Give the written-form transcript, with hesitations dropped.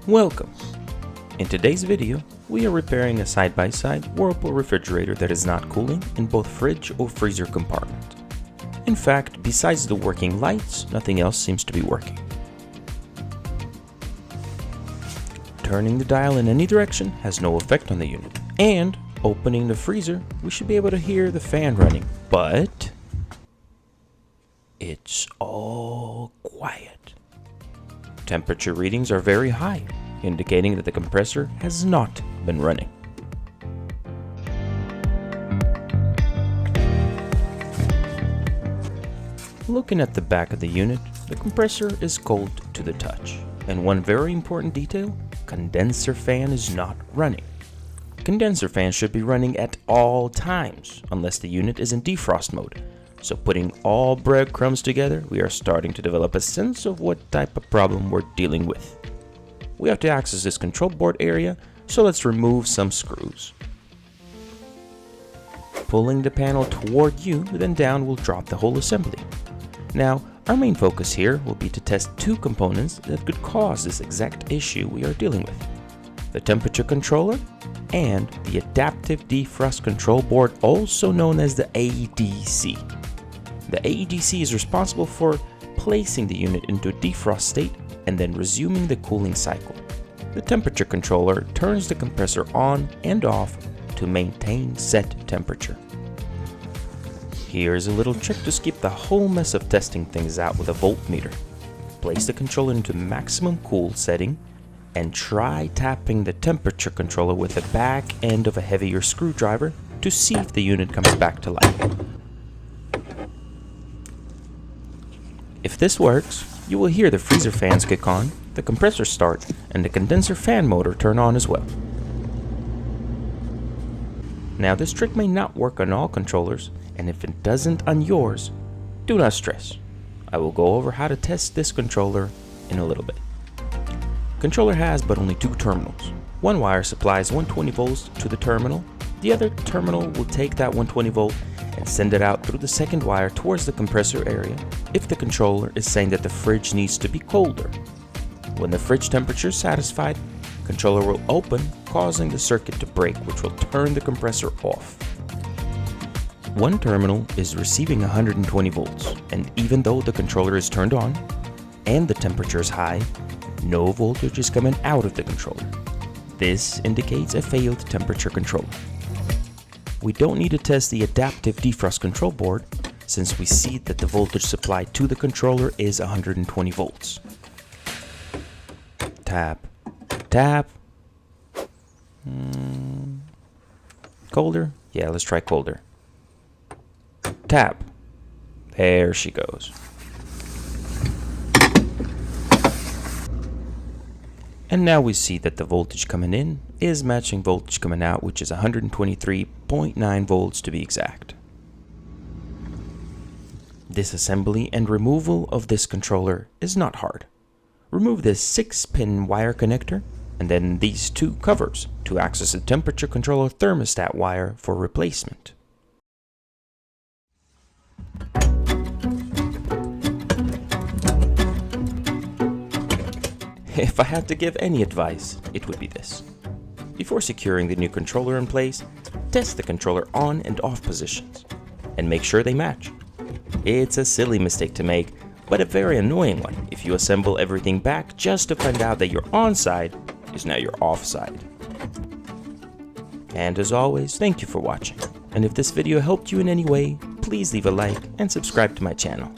Welcome! In today's video, we are repairing a side-by-side Whirlpool refrigerator that is not cooling in both fridge or freezer compartment. In fact, besides the working lights, nothing else seems to be working. Turning the dial in any direction has no effect on the unit, and opening the freezer, we should be able to hear the fan running, but it's all quiet. Temperature readings are very high, indicating that the compressor has not been running. Looking at the back of the unit, the compressor is cold to the touch. And one very important detail, condenser fan is not running. Condenser fan should be running at all times, unless the unit is in defrost mode. So putting all breadcrumbs together, we are starting to develop a sense of what type of problem we're dealing with. We have to access this control board area, so let's remove some screws. Pulling the panel toward you, then down will drop the whole assembly. Now, our main focus here will be to test two components that could cause this exact issue we are dealing with: the temperature controller and the adaptive defrost control board, also known as the ADC. The ADC is responsible for placing the unit into a defrost state and then resuming the cooling cycle. The temperature controller turns the compressor on and off to maintain set temperature. Here's a little trick to skip the whole mess of testing things out with a voltmeter. Place the controller into maximum cool setting and try tapping the temperature controller with the back end of a heavier screwdriver to see if the unit comes back to life. If this works, you will hear the freezer fans kick on, the compressor start, and the condenser fan motor turn on as well. Now, this trick may not work on all controllers, and if it doesn't on yours, do not stress. I will go over how to test this controller in a little bit. Controller has but only two terminals. One wire supplies 120 volts to the terminal. The other terminal will take that 120 volt and send it out through the second wire towards the compressor area if the controller is saying that the fridge needs to be colder. When the fridge temperature is satisfied, controller will open, causing the circuit to break, which will turn the compressor off. One terminal is receiving 120 volts, and even though the controller is turned on and the temperature is high, no voltage is coming out of the controller. This indicates a failed temperature controller. We don't need to test the adaptive defrost control board since we see that the voltage supplied to the controller is 120 volts. Tap, tap. Colder? Yeah, let's try colder. Tap. There she goes. And now we see that the voltage coming in is matching voltage coming out, which is 123.9 volts to be exact. Disassembly and removal of this controller is not hard. Remove this 6-pin wire connector and then these two covers to access the temperature controller thermostat wire for replacement. If I had to give any advice, it would be this. Before securing the new controller in place, test the controller on and off positions and make sure they match. It's a silly mistake to make, but a very annoying one if you assemble everything back just to find out that your on side is now your off side. And as always, thank you for watching. And if this video helped you in any way, please leave a like and subscribe to my channel.